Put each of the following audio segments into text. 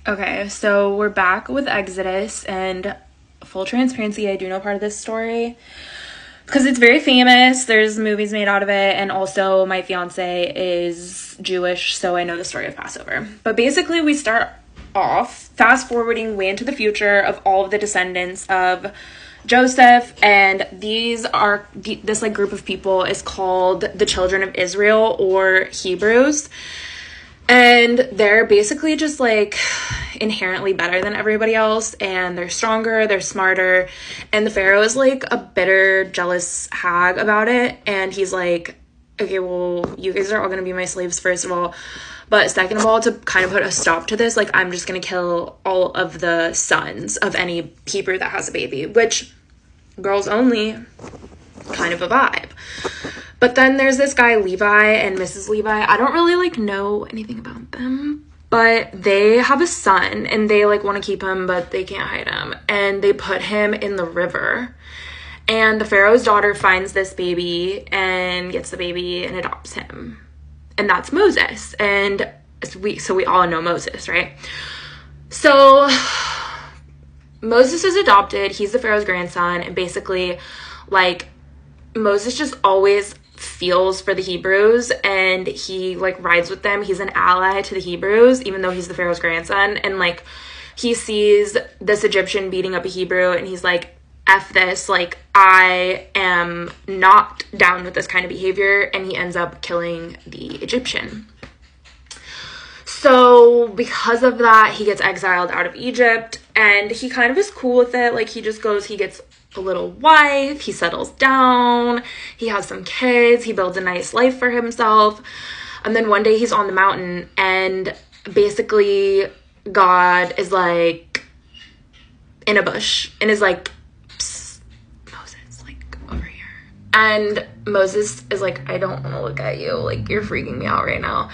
Okay, so we're back with Exodus, and full transparency, I do know part of this story because it's very famous. There's movies made out of it, and also my fiance is Jewish, so I know the story of Passover. But basically, we start off fast forwarding way into the future of all of the descendants of Joseph, and this like group of people is called the children of Israel, or Hebrews. And they're basically just like inherently better than everybody else, and they're stronger, they're smarter, and the Pharaoh is like a bitter, jealous hag about it, and he's like, okay, well, you guys are all gonna be my slaves, first of all, but second of all, to kind of put a stop to this, like, I'm just gonna kill all of the sons of any Hebrew that has a baby, which, girls only, kind of a vibe. But then there's this guy, Levi, and Mrs. Levi. I don't really, like, know anything about them, but they have a son, and they, like, want to keep him, but they can't hide him. And they put him in the river. And the Pharaoh's daughter finds this baby and gets the baby and adopts him. And that's Moses. And so we all know Moses, right? So Moses is adopted. He's the Pharaoh's grandson. And basically, like, Moses just always feels for the Hebrews, and he like rides with them. He's an ally to the Hebrews, even though he's the Pharaoh's grandson. And like, he sees this Egyptian beating up a Hebrew, and he's like, F this, like, I am not down with this kind of behavior. And he ends up killing the Egyptian. So because of that, he gets exiled out of Egypt, and he kind of is cool with it. Like, he just goes, he gets a little wife, he settles down, he has some kids, he builds a nice life for himself. And then one day he's on the mountain, and basically God is like in a bush and is like, psst, Moses, like, over here. And Moses is like, I don't want to look at you, like, you're freaking me out right now.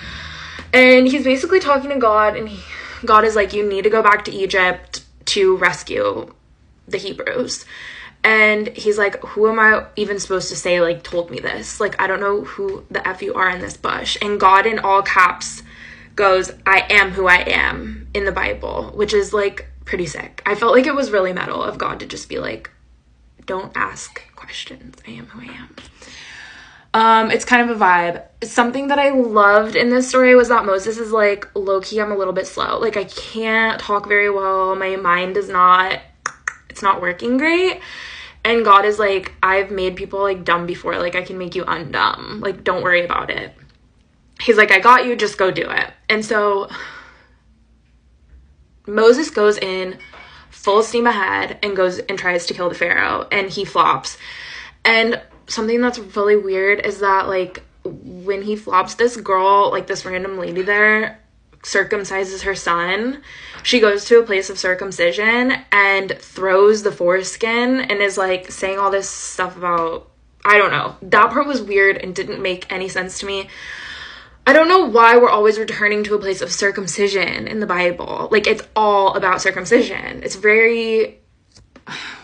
And he's basically talking to God, and God is like, you need to go back to Egypt to rescue the Hebrews. And he's like, who am I even supposed to say, like, told me this? Like, I don't know who the F you are in this bush. And God, in all caps, goes, I am who I am, in the Bible, which is, like, pretty sick. I felt like it was really metal of God to just be like, don't ask questions. I am who I am. It's kind of a vibe. Something that I loved in this story was that Moses is like, low-key, I'm a little bit slow. Like, I can't talk very well. My mind is not, it's not working great. And God is like, I've made people, like, dumb before. Like, I can make you undumb. Like, don't worry about it. He's like, I got you. Just go do it. And so Moses goes in full steam ahead and goes and tries to kill the Pharaoh. And he flops. And something that's really weird is that, like, when he flops, this girl, like, this random lady there, circumcises her son. She goes to a place of circumcision and throws the foreskin and is like saying all this stuff about, I don't know. That part was weird and didn't make any sense to me. I don't know why we're always returning to a place of circumcision in the Bible. Like, it's all about circumcision. It's very,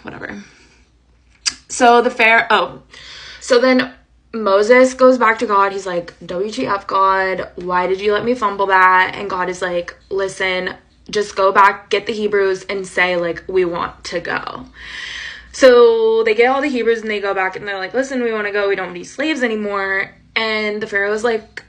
whatever. So so then Moses goes back to God. He's like, WTF, God, why did you let me fumble that? And God is like, listen, just go back, get the Hebrews, and say, like, we want to go. So they get all the Hebrews, and they go back, and they're like, listen, we want to go. We don't want to be slaves anymore. And the Pharaoh is like,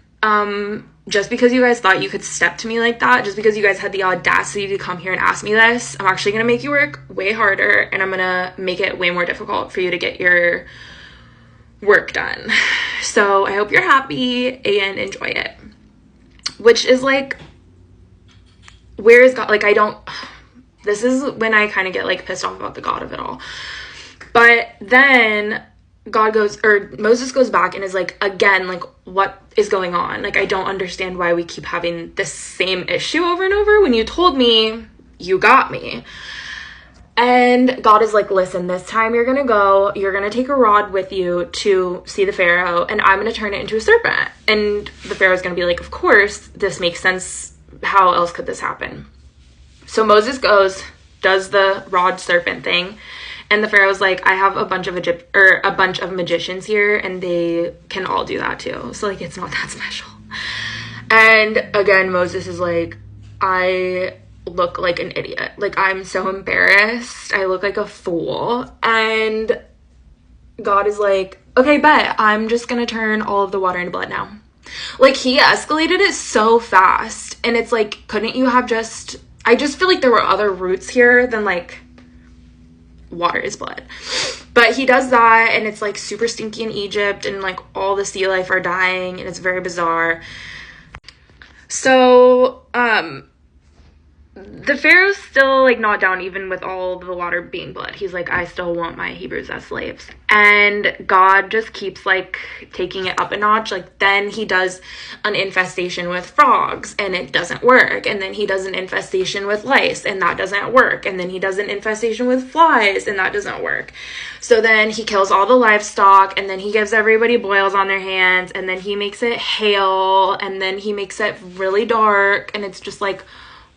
just because you guys thought you could step to me like that, just because you guys had the audacity to come here and ask me this, I'm actually going to make you work way harder, and I'm going to make it way more difficult for you to get your work done. So I hope you're happy and enjoy it. Which is like, where is God? Like, this is when I kind of get like pissed off about the God of it all. But then Moses goes back and is like, again, like, what is going on? Like, I don't understand why we keep having this same issue over and over when you told me you got me. And God is like, listen, this time you're going to go, you're going to take a rod with you to see the Pharaoh, and I'm going to turn it into a serpent. And the Pharaoh's going to be like, of course, this makes sense. How else could this happen? So Moses goes, does the rod serpent thing. And the Pharaoh's like, I have a bunch of magicians here, and they can all do that too. So, like, it's not that special. And again, Moses is like, I look like an idiot. Like, I'm so embarrassed. I look like a fool. And God is like, okay, bet. I'm just gonna turn all of the water into blood now. Like, he escalated it so fast. And it's like, couldn't you have just... I just feel like there were other routes here than, like, water is blood. But he does that, and it's, like, super stinky in Egypt, and, like, all the sea life are dying, and it's very bizarre. So, the Pharaoh's still, like, not down even with all the water being blood. He's like, I still want my Hebrews as slaves. And God just keeps, like, taking it up a notch. Like, then he does an infestation with frogs, and it doesn't work. And then he does an infestation with lice, and that doesn't work. And then he does an infestation with flies, and that doesn't work. So then he kills all the livestock, and then he gives everybody boils on their hands, and then he makes it hail, and then he makes it really dark, and it's just like...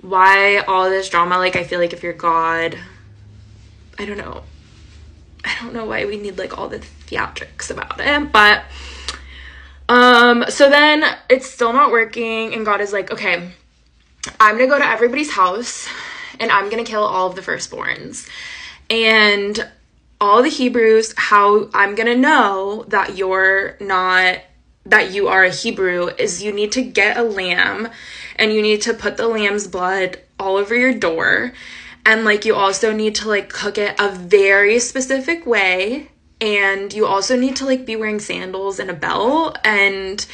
why all this drama? Like, I feel like if you're God, I don't know why we need, like, all the theatrics about it, but, so then it's still not working, and God is like, okay, I'm gonna go to everybody's house, and I'm gonna kill all of the firstborns, and all the Hebrews, how I'm gonna know that that you are a Hebrew is you need to get a lamb, and you need to put the lamb's blood all over your door, and, like, you also need to, like, cook it a very specific way, and you also need to, like, be wearing sandals and a belt, and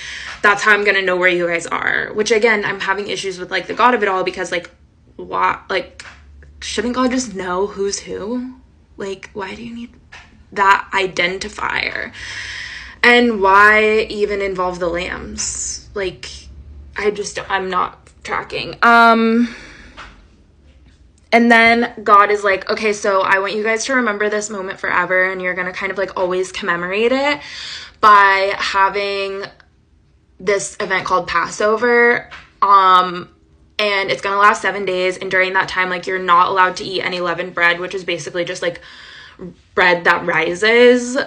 that's how I'm gonna know where you guys are. Which, again, I'm having issues with, like, the God of it all, because, like, why, like, shouldn't God just know who's who? Like, why do you need that identifier? And why even involve the lambs? Like, I'm not tracking. And then God is like, okay, so I want you guys to remember this moment forever, and you're gonna kind of, like, always commemorate it by having this event called Passover. And it's gonna last 7 days, and during that time, like, you're not allowed to eat any leavened bread, which is basically just, like, bread that rises,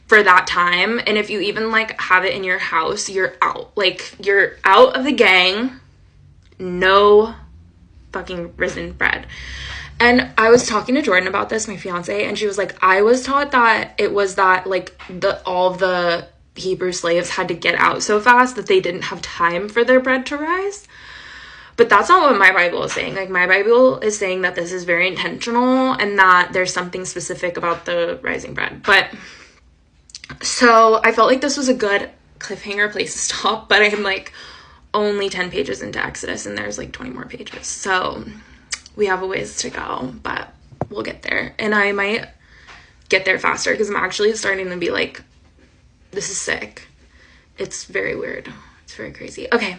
for that time. And if you even, like, have it in your house, you're out. Like, you're out of the gang. No fucking risen bread. And I was talking to Jordan about this, my fiance, and she was like, I was taught that it was that, like, all the Hebrew slaves had to get out so fast that they didn't have time for their bread to rise. But that's not what my Bible is saying. Like, my Bible is saying that this is very intentional, and that there's something specific about the rising bread. But... so I felt like this was a good cliffhanger place to stop, but I'm, like, only 10 pages into Exodus, and there's, like, 20 more pages. So we have a ways to go, but we'll get there. And I might get there faster, because I'm actually starting to be like, this is sick. It's very weird. It's very crazy. Okay.